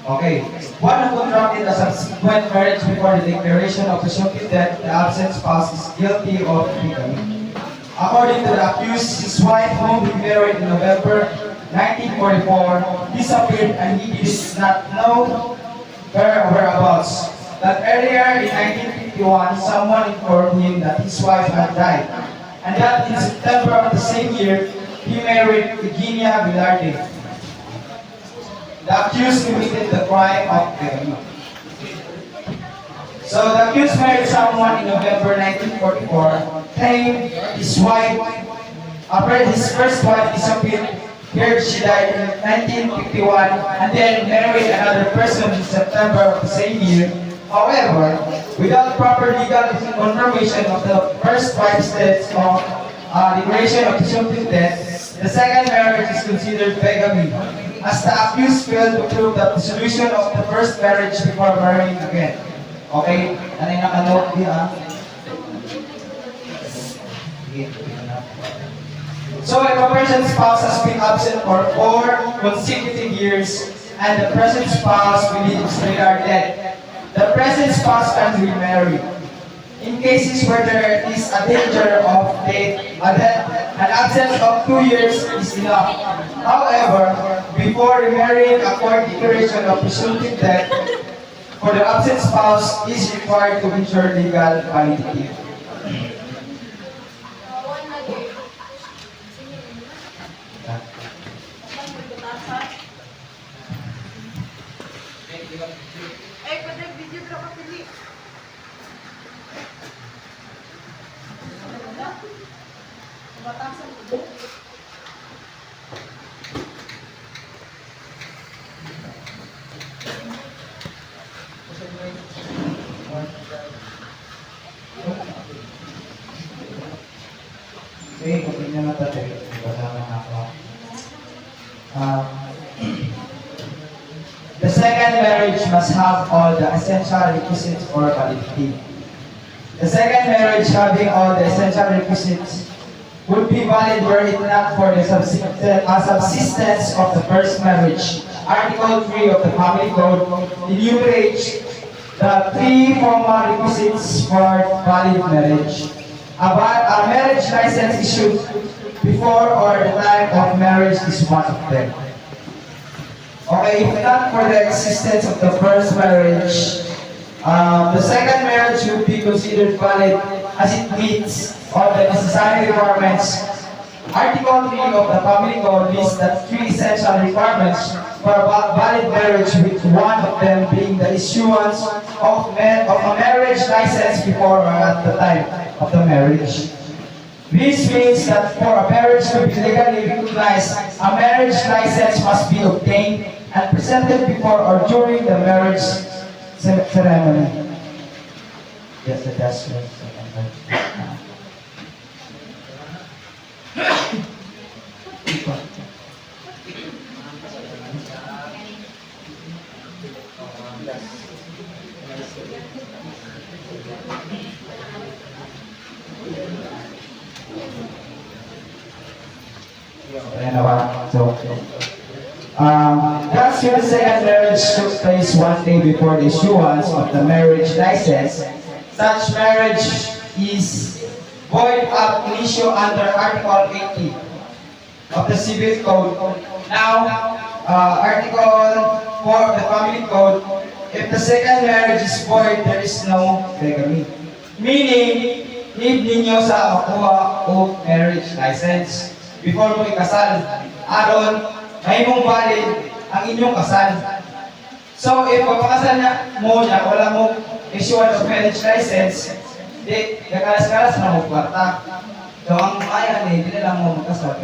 Okay. One who contracted a subsequent marriage before the declaration of presumptive death, the absent spouse is guilty of bigamy. According to the accused, his wife, whom he married in November 1944, disappeared and he did not know her whereabouts. That earlier in 1951, someone informed him that his wife had died, and that in September of the same year, he married Eugenia Velarde. The accused committed the crime of bigamy. So the accused married someone in November 1944, claimed his wife, after his first wife disappeared, here she died in 1951, and then married another person in September of the same year. However, without proper legal confirmation of the first wife's death or declaration of presumptive death, the second marriage is considered bigamy, as the accused failed to prove the dissolution of the first marriage before marrying again. Okay? Ano yung nakanote din So if a person's spouse has been absent for 4 consecutive years and the present spouse believes they are dead, the present spouse can remarry. In cases where there is a danger of death, an absence of 2 years is enough. However, before remarrying, a court declaration of presumptive death for the absent spouse is required to ensure legal validity. Okay, continue na tayo. Basama na ako. The second marriage must have all the essential requisites for validity. The second marriage having all the essential requisites would be valid were it not for the subsistence of the first marriage. Article 3 of the Family Code enumerates the 3 formal requisites for valid marriage. A marriage license issued before or the time of marriage is one of them. Okay, if not for the existence of the first marriage, the second marriage would be considered valid as it meets all the necessary requirements. Article 3 of the Family Code lists the 3 essential requirements for a valid marriage, with one of them being the issuance of a marriage license before or at the time of the marriage. This means that for a marriage to be legally recognized, a marriage license must be obtained and presented before or during the marriage ceremony. Yes, that's right. Thus, the second marriage took place one day before the issuance of the marriage license. Such marriage is void ab initio under Article 80 of the Civil Code. Now, Article 4 of the Family Code, if the second marriage is void, there is no bigamy. Meaning, need ninyo sa makuha o marriage license before mo ikasal. Aron, may mong valid ang inyong kasal. So, if papakasal mo niya, wala mo issue of marriage license, di, kakalas-kalas na mo kwarta. So, ang ayan hindi na lang mo magkasal.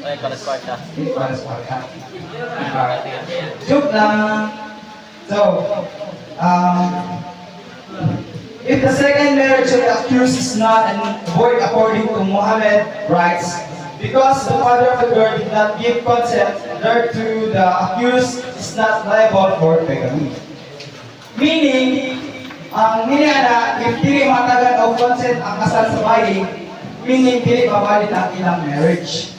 Ay, paras-kwarta. Hindi, paras-kwarta. Joke lang. So, if the second marriage of the accused is not void according to Muhammad writes, because the father of the girl did not give consent thereto, the accused is not liable for bigamy. Meaning, ang na if dili matagan o consent ang kasal sa bayi, meaning dili mabalit ang ilang marriage.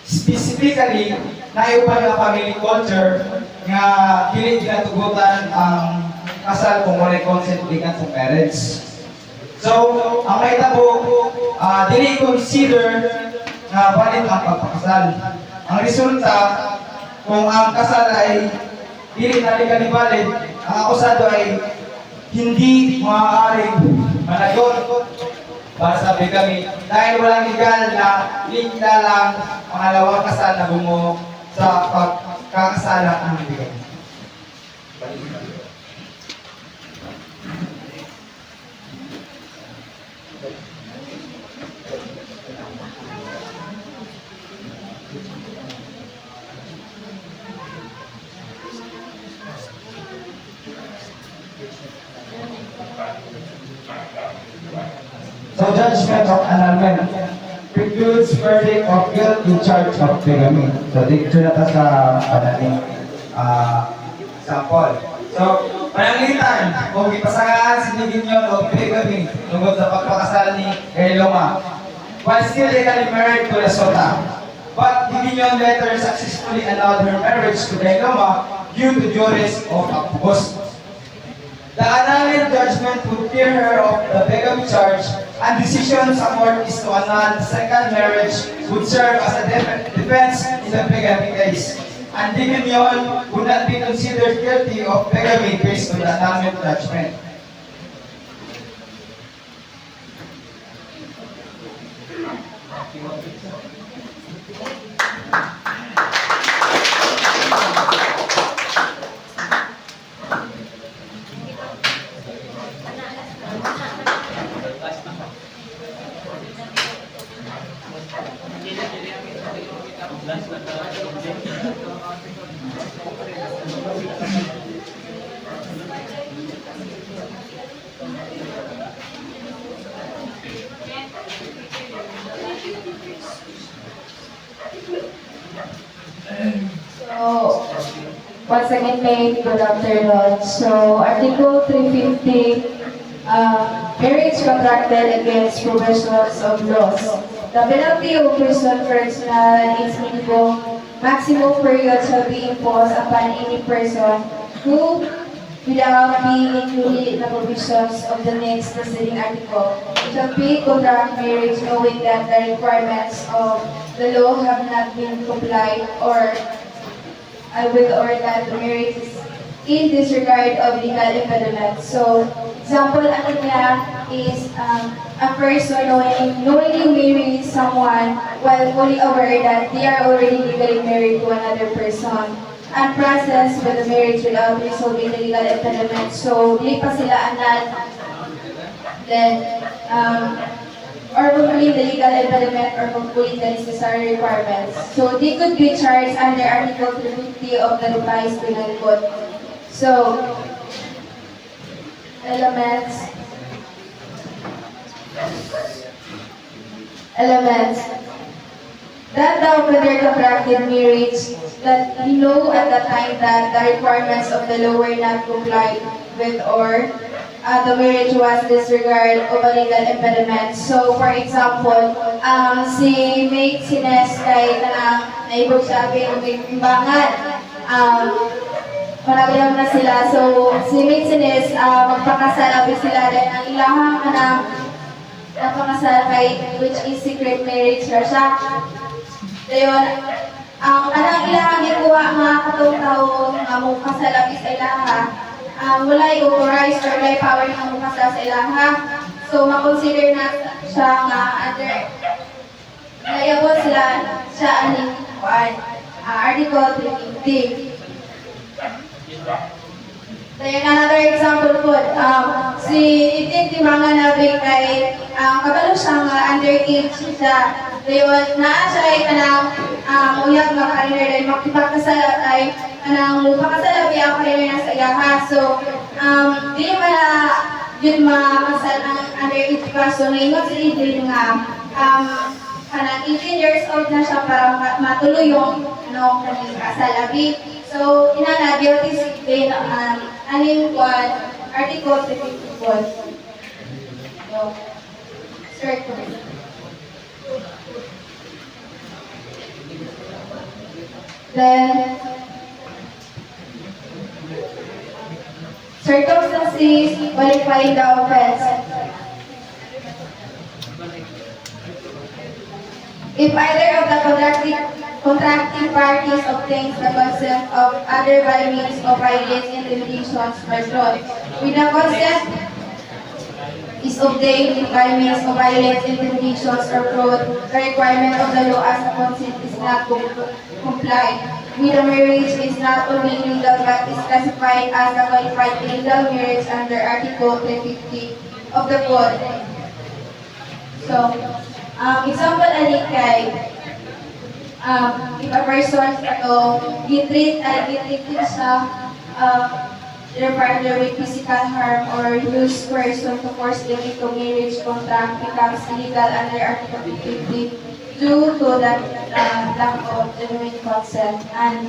Specifically, naiupan nga family culture nga dili ginatugutan ang kasal kung walay consent gikan sa parents. So, ang mahitabo, dili consider nga valid ang pagpakasal. Ang resulta, kung ang kasal ay dili na legally valid, ang akusado ay hindi maaaring managot para sa bigami dahil walang legal na link na lang pangalawang kasal na bungo sa pagkakasalan ng bigami. So judgment of annulment precludes verdict of guilt in charge of bigamy. So dito na ta sa panaling sample. So pananglitan o gipasangaan sinigin yun o bigamy tungkol sa pagpakasal ni Eloma while still legally married to Lesota. But Gideon later successfully allowed her marriage to Eloma due to juris of Apugos. The annulment judgment would clear her of the bigamy charge, and decision sa court is to annul the second marriage would serve as a defense in the bigamy case. And Gideon would not be considered guilty of bigamy based on the annulment judgment. So, once again, May, good afternoon. So, Article 350, marriage contracted against provisions of laws. The penalty of prison for external is minimum. Maximum period shall be imposed upon any person who, without being included in the provisions of the next preceding article, shall be contract marriage knowing that the requirements of the law have not been complied or with or that the marriage is in disregard of legal impediment. So, example ano niya is a person knowingly marries someone while fully aware that they are already legally married to another person and process with the marriage without resolving the legal impediment. So, di pa sila annul. Then, or fulfilling the legal impediment or fulfilling the necessary requirements. So, they could be charged under Article 350 of the Revised Penal Code. So, elements. That thou whether contracted marriage, that you know at the time that the requirements of the law were not complied with or the marriage was disregard of a legal impediment. So, for example, si May Sines kay naibog sa akin imbangan, malabilang na sila. So, si May Sines, magpakasal sila dahil ang ilahang napakasal kay which is secret marriage siya. Dayon, ang anang ilahang gikuha mga katong-taong mong kasalabis sa ilaha, wala i-authorize or wala power ng mong kasal sa ilaha. So, makonsider na siya nga under, nayabot sila siya aning Article 350. Then another example po, si itin timangan nabi kay kabalo siya nga underage siya. Dayon naa siya ay kanang uyag nga career dahil makipagkasala ay kanang mupakasala biya ang career na sa ilaha. So, di man yun makasal ang underage pa. So, naingot si itin nga kanang 18 years old na siya para matuloy yung kanyang kasalabi. So, inana, guilty si aning Article 354. So, start ko. Then, circumstances qualifying the offense. If either of the contracting parties obtains the consent of other by means of violence, intimidations, or fraud, with the consent is obtained by means of violence, intimidations, or fraud, the requirement of the law as a consent is not complied with, the marriage is not only illegal but is classified as a qualified illegal marriage under Article 350 of the Code. So, example ali kay if a person gitreat sa their partner with physical harm or use person to force them into marriage contract becomes illegal under Article 350 due to that lack of genuine consent. And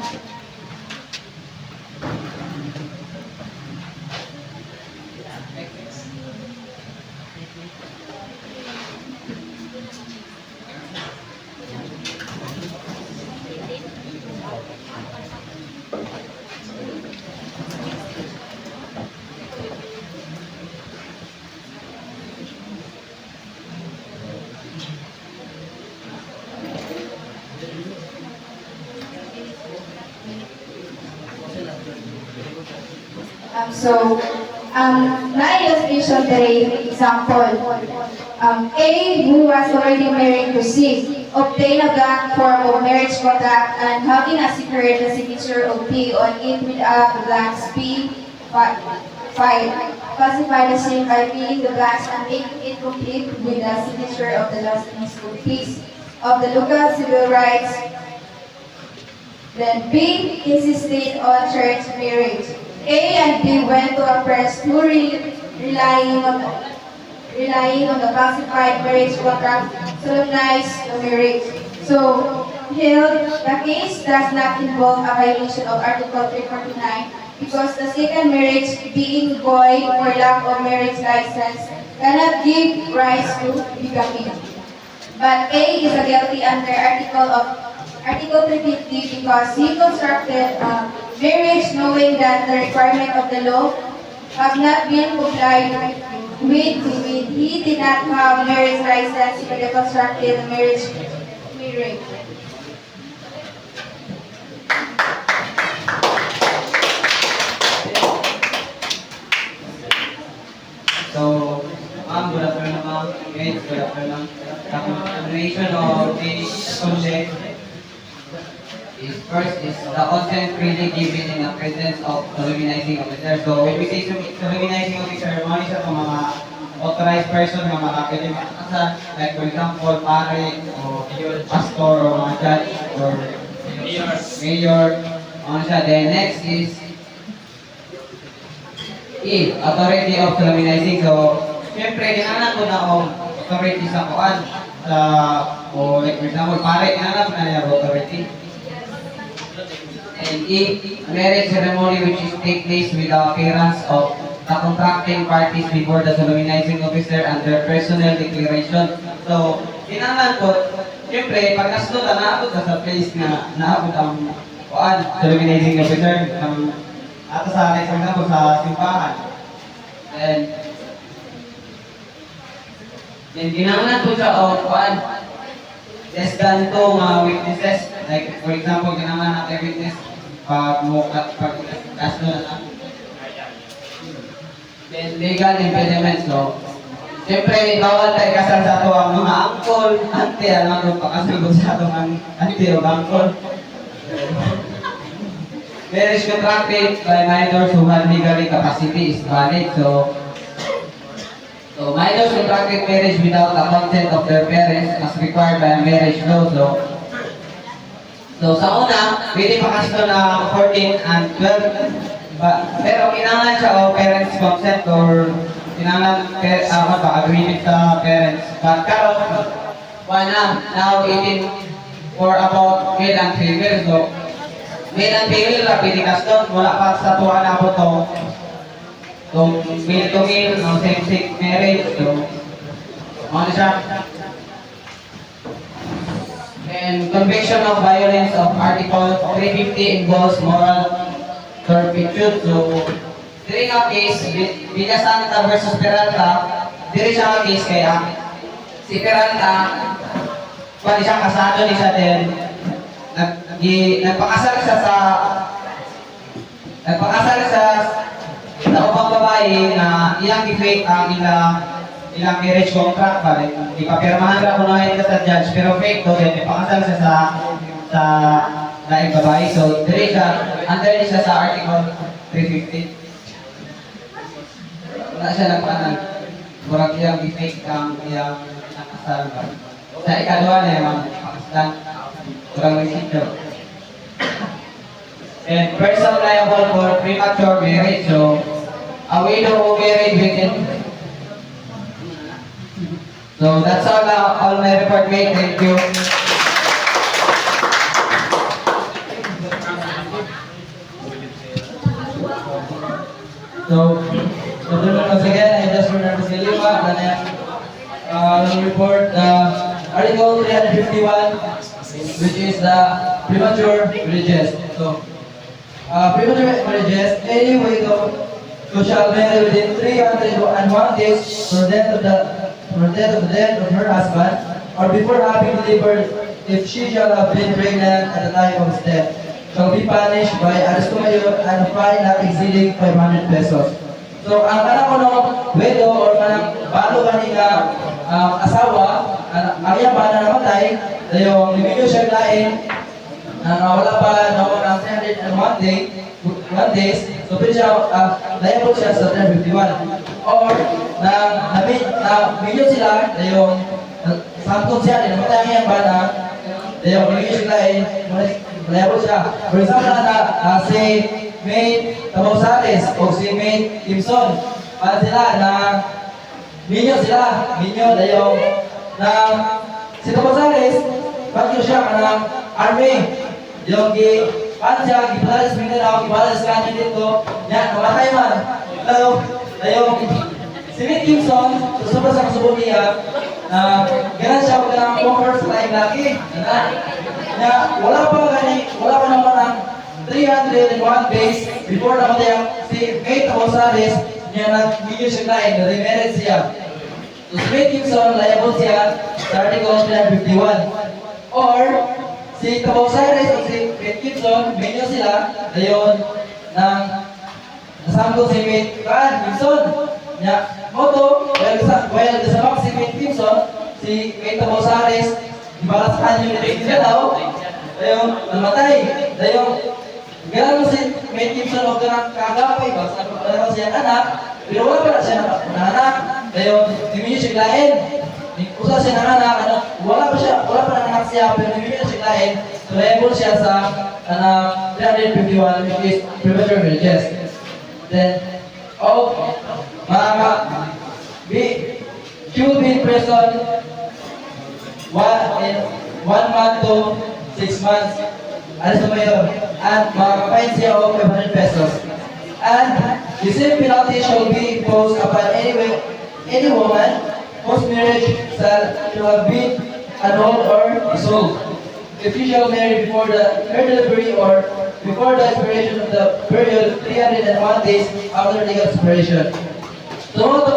na-illustration today, example, A, who was already married to C, obtained a blank form of marriage contract and having a secured the signature of B on it with a blank B file, classify the same by filling the blanks and making it complete with the signature of the last piece of the local civil rights. Then B insisted on church marriage. A and B went to a priest who relying on the classified marriage contract solemnized the marriage. So, held the case does not involve a violation of Article 349 because the second marriage being void for lack of marriage license cannot give rise to bigamy. But A is guilty under Article 350 because he constructed marriage knowing that the requirement of the law have not been complied with. He did not have marriage license for the constructed marriage. So, good afternoon, ma'am. Again, good afternoon. The continuation of this concept is first is the consent freely given in the presence of solemnizing officer. So, when we say solemnizing officer, mga isa sa mga authorized person na makakita yung kasal, like for example, pare, o pastor, o mga judge, or mayor, ano siya. Then next is E, authority of solemnizing. So, siyempre, ginanap ko na akong authority sa kuan. O like for example, pare, ginanap na niya authority. And E, marriage ceremony which is take place with the appearance of the contracting parties before the solemnizing officer under personal declaration. So, ginanap ko, siyempre, pagkasunod na naabot ka sa place na naabot ang kuan, solemnizing officer. Ato sa next example sa simbahan. And ginanap ko siya o kuan, less than 2 witnesses. Like for example, ginanap natin witness pag kasunod na. Then legal impediments, no? Siyempre, bawal tayo kasal sa ito ang mga angkol, auntie, alam ko pakasagod sa ito ang auntie o angkol. Marriage contracted by minors who have legally capacity is valid. So minors contracted marriage without the consent of their parents as required by a marriage law. So sa una, pwede pa kasi na 14 and 12. Pero kinangan siya o parents consent or kinangan agreement sa parents. But karon, now 18 for about male and female. So male and female na pwede kaston, wala pa sa tuwa na po to. So male to male, same-sex marriage. So ano siya? And And conviction of violence of Article 350 involves moral turpitude. So, diri nga case, Villa Santa versus Peralta, diri siya nga case kaya si Peralta, pwede siyang kasado ni siya din, nagpakasal siya sa ubang babae na ilang i-fake ang ilang marriage contract pa rin. Ipapirmahan ra kuno ito sa judge pero fake to din ipakasal siya sa daing babae. So dire siya under siya sa article 350. Wala siya nagpanag. Murag iyang i-fake ang iyang nakasal ba. Sa ikadua na yung Pakistan. Murag may sityo. And person liable for premature marriage. So a widow who married within. So that's all my report made. Thank you. So, once again, I just remember Saliva and then report Article 351, which is the premature marriages. So, premature marriages, any widow who shall marry within 301 days from the death of her husband, or before having delivered, if she shall have been pregnant at the time of his death, shall be punished by arresto mayor and a fine not exceeding 500 pesos. So, ang kanang kuno widow or kanang balo kanina asawa, ang iyang ba na namatay, yung liminyo siya lain, wala pa ng 301 days, so pwede siya, liable siya sa 351. Or, na-minyo sila, yung sangkot siya, namatay ang iyang bana, yung liminyo siya lain, liable siya. For example, si May Tabausares o si May Kimson, sila na minyo na yung si Tabausares, bagyo siya kanang army, yung siya, gibalas Mindanao, gibalas kanya dito, yan, namatay man. Yung si May Kimson, susubra sa kasubong niya, ganan siya, huwag ka ng comfort sa tayong laki. Wala pa naman ang 301 days before namatay ang si May Tabausares, niya nag-video siya lain, na-remarried siya. So si May Kimson, liable siya sa Article 351. Or, si Tabausares o si May Kimson, minyo sila, dayon, nasample si May Kimson. Moto, while kasabak si May Kimson, si May Tabausares, dibalas kanyo nila daw, dayon, namatay. Dayon, gano'n si May Kimson o ganang kagapay ba? Sabi ko na siya anak, pero wala pa na siya anak. Dayon, diminyo siya lain. Usa siya ng anak, wala pa na anak siya, pero diminyo siya lain. So, liable siya sa 351, which is premature marriages. Then, she will be in prison 1 month to 6 months. Arresto mayor. And makakapain siya o 500 pesos. And the same penalty shall be imposed upon any woman whose marriage shall have been annulled or dissolved. If she shall marry before her delivery or before the expiration of the period 301 days after legal separation. So, ito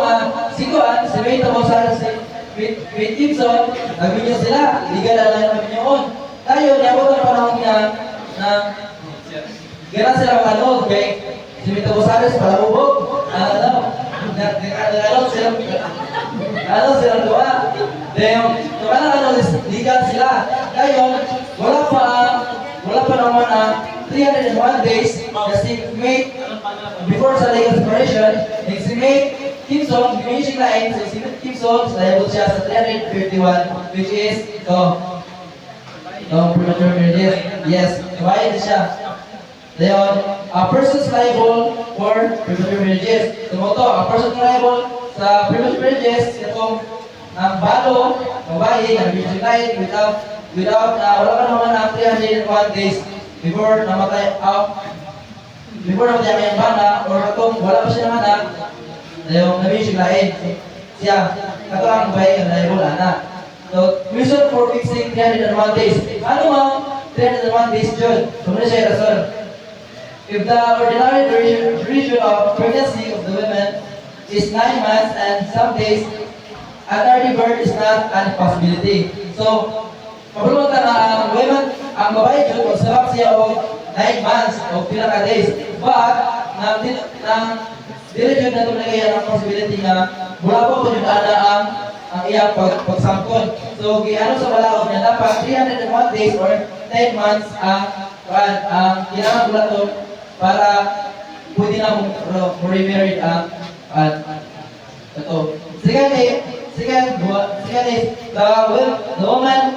sikuan, si May Tabausares, with Gibson, nabinyo sila, legal na lang nabinyoon. Tayo, niyabot ang panahon niya na gana sila mag-anod kay si May Tabausares palabubog. Sila doa. Then, legal sila. Ngayon, wala pa naman ang 301 days kasi May before sa legal separation, si May Kimson, diminishing line, so si May Kimson, liable siya sa 351, which is premature marriages. Yes, bayad siya. Then, a person's liable for premature marriages. So, a person liable sa premature marriages, itong ang balo, babae, diminishing line, without wala pa naman ang 301 days before namatay ang kanyang bana, or katong wala pa siya ng anak, yung nabishing lain siya, kato ang babae ang liable anak. So, reason for fixing 301 days. Ano ma'am? 301 days June. Sumunod siya rason. If the ordinary duration of pregnancy of the women is 9 months and some days, an early birth is not an impossibility. So, mabulungan na ang women, ang babae June, magsarap siya o 9 months o pila ka days. But, dili June na tumulagay ang possibility na mula po kung yun ang iyang pagsangkot. So, giano sa balaod niya, dapat 301 days or 10 months ang kailangan mula to para pwede na remarried ang ito. Second is the woman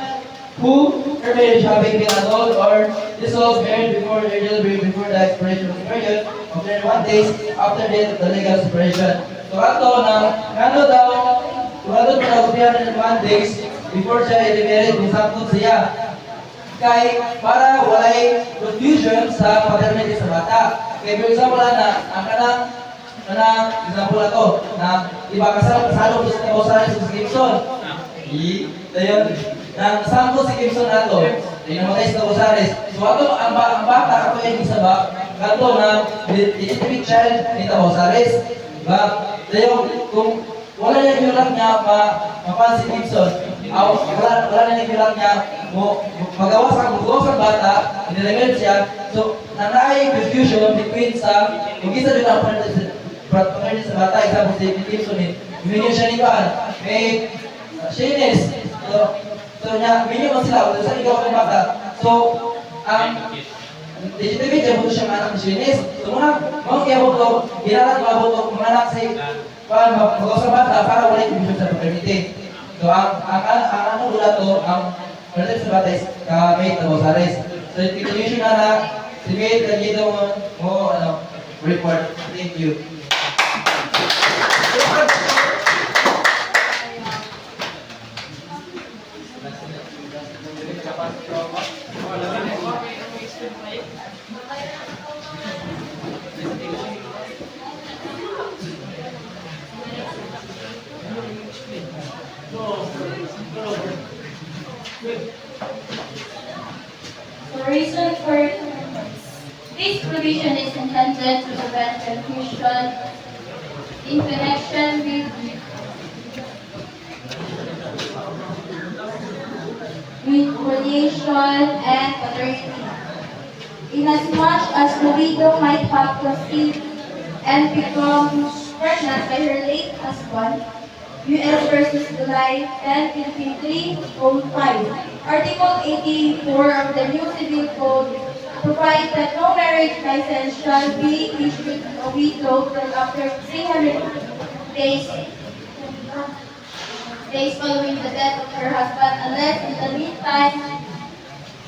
who her marriage having been annulled or dissolved married before their delivery before the expiration of the period of 31 days after date of the legal separation. So ato Tumadod na 301 days before siya i-remarried kung sakto siya. Kay para walay confusion sa paternity sa bata. Kaya for example na ang kanang example na to na iba kasalo sa tabosaran si Gibson. Dayon nang sampo si Gibson nato. Namatay sa tabosares. So ato ang bata ato ay gisaba kanto na legitimate child ni tabosares. Diba? Dayon kung wala niya yulang niya mapansin Gibson, wala niya yulang niya magawa sa bata, iniremerge siya. So, nanay confusion between sa kung isa din ang paternity sa bata, example si Gibson humingi siya ni Paan, may shyness. So, minimum sila, kung sa ikaw ng bata. So, ang legitimate siya buto siya mga anak ng shyness. So, mga kaya buto, ginalat mga buto, mga anak sa magawa sa bata para wala yung confusion sa paternity. So, ang ano mula to, ang paternity sa bata is may tabosares. So, continuation na si May, kagito mo, report. Thank you. The reason for this provision is intended to prevent confusion in connection with foliation and paternity. Inasmuch as the widow might have conceived and become pregnant by her late husband, U.S. versus July 10, 2305. Article 84 of the new civil code provides that no marriage license shall be issued to a widow till after 300 days following the death of her husband, unless in the meantime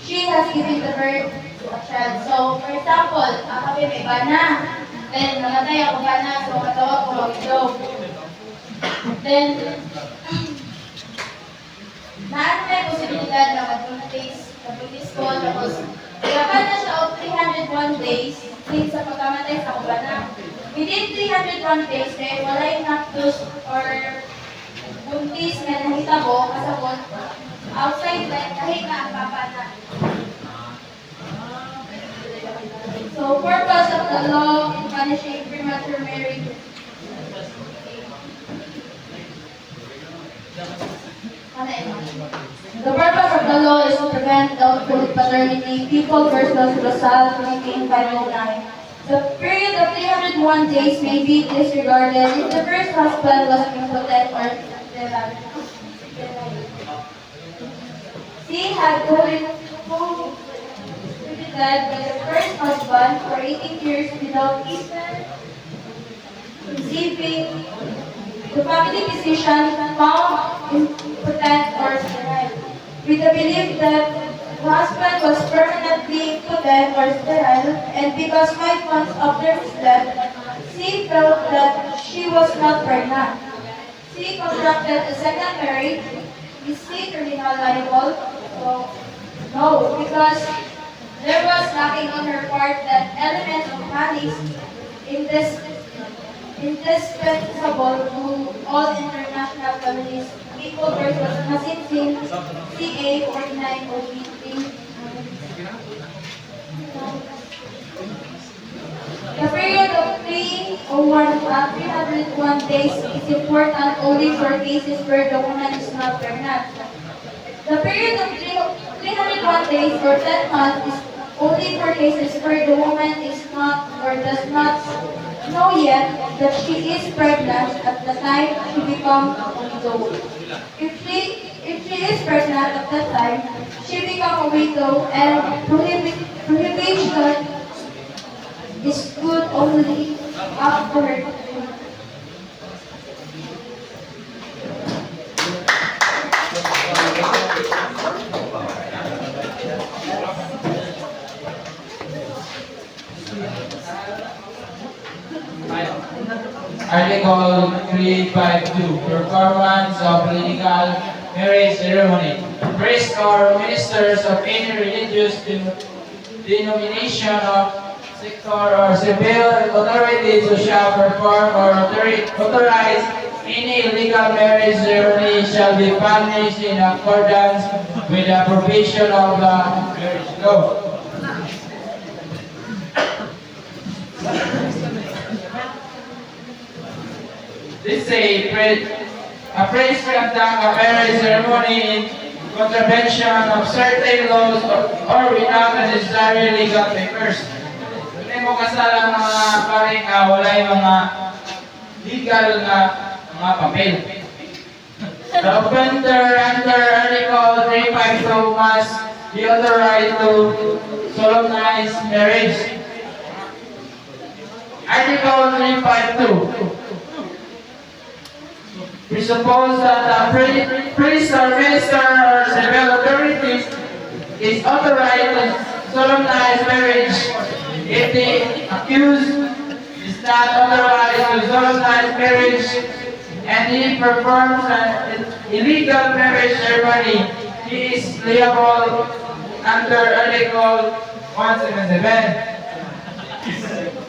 she has given the birth to a child. So, for example, kami may bana, then namatay ako bana, so katawag ko mag-widow. Then, naan may posibilidad na mag-buntis ko, tapos kailangan na siya of 301 days since sa pagkamatay sa kubana. Within 301 days, kaya wala yung nactus or buntis na nahitabo, kasabot, outside like kahit na ang papa na. So, purpose of the law in punishing premature marriage. The purpose of the law is to prevent doubtful paternity. People versus Rosal, 1909. The period of 301 days may be disregarded if the first husband was impotent or dead. She had cohabited with the first husband for 18 years without even conceiving. The family physician found impotent or sterile, with the belief that the husband was permanently impotent or sterile, and because 5 months after his death, she felt that she was not pregnant. She contracted a second marriage. Is she terminal liable? So, no, because there was lacking on her part that element of malice indispensable to all international families People versus Masinsin, CA 4903. The period of 301 days is important only for cases where the woman is not pregnant. The period of 301 days or 10 months is only for cases where the woman is not or does not know yet that she is pregnant at the time she becomes a widow. If she is pregnant at that time, she becomes a widow and prohibition is good only after her. Article 352, performance of legal marriage ceremony. Priests or ministers of any religious denomination of sector or civil authorities who shall perform or authorize any legal marriage ceremony shall be punished in accordance with the provision of the marriage law. This is a priest conduct a marriage ceremony in contravention of certain laws or without the necessary legal papers. Hindi mo kasalang mga paring wala yung mga legal na mga papel. The offender under Article 352 must be authorized to solemnize marriage. Article 352 presuppose that a priest or minister or civil authorities is authorized to solemnize marriage if the accused is not authorized to solemnize marriage and he performs an illegal marriage ceremony, he is liable under Article 177.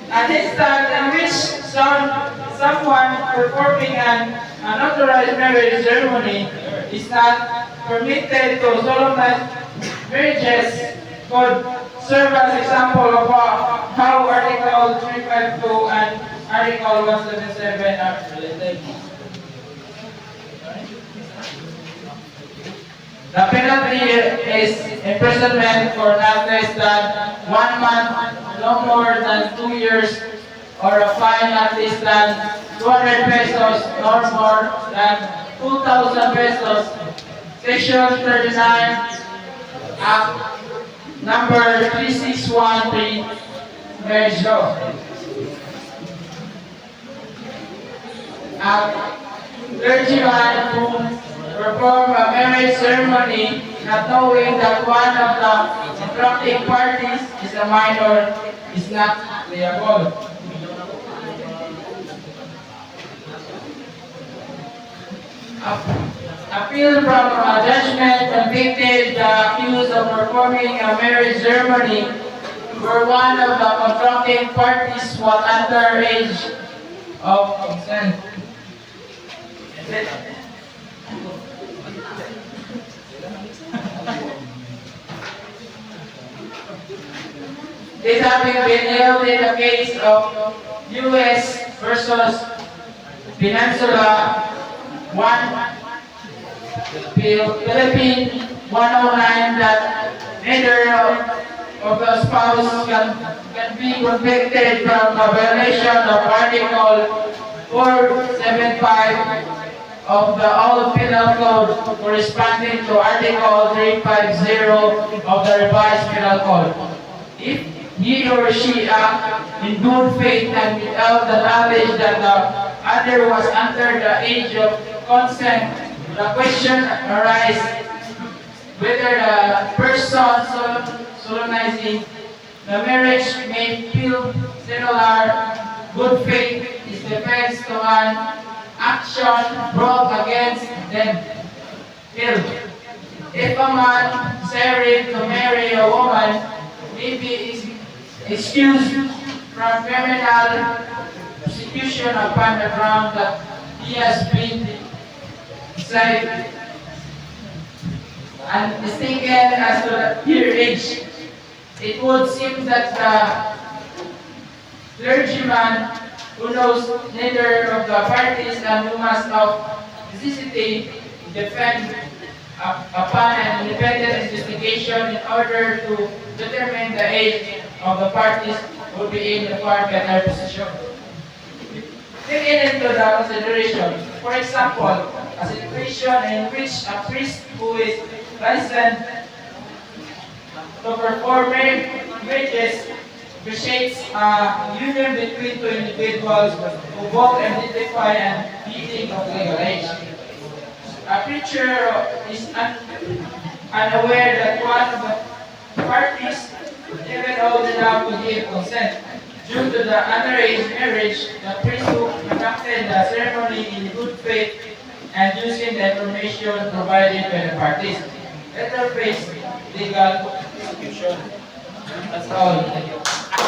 An instance in which someone performing an unauthorized marriage ceremony is not permitted to solemnize marriages could serve as example of how Article 352 and Article 177 are related. The penalty is imprisonment for not less than 1 month, no more than 2 years, or a fine not less than 200 pesos, nor more than 2,000 pesos. Section 39, Act number 3613, Marriage Law. Act clergyman who perform a marriage ceremony not knowing that one of the contracting parties is a minor is not liable. Appeal from a judgment convicted the accused of performing a marriage ceremony where one of the contracting parties was under age of consent. This having been held in the case of U.S. versus Peninsula 1 Philippine 109 that neither of the spouse can be convicted from a violation of Article 475 of the Old Penal Code corresponding to Article 350 of the Revised Penal Code. If he or she act in good faith and without the knowledge that the other was under the age of consent, the question arises whether the person solemnizing the marriage may feel similar good faith is defense to an action brought against them. If a man desiring to marry a woman may be excused from criminal prosecution upon the ground that he has been It's like, and mistaken as to the your age. It would seem that the clergyman who knows neither of the parties and who must of necessity defend upon an independent investigation in order to determine the age of the parties would be in the far better position. Taking into the consideration, for example, a situation in which a priest who is licensed to perform marriages appreciates a union between two individuals who both identify and meeting of legal age. A preacher is unaware that one of the parties even old enough to give consent. Due to the underage marriage, the priest who conducted the ceremony in good faith and using the information provided by the parties. Later face legal prosecution. That's all. Thank you.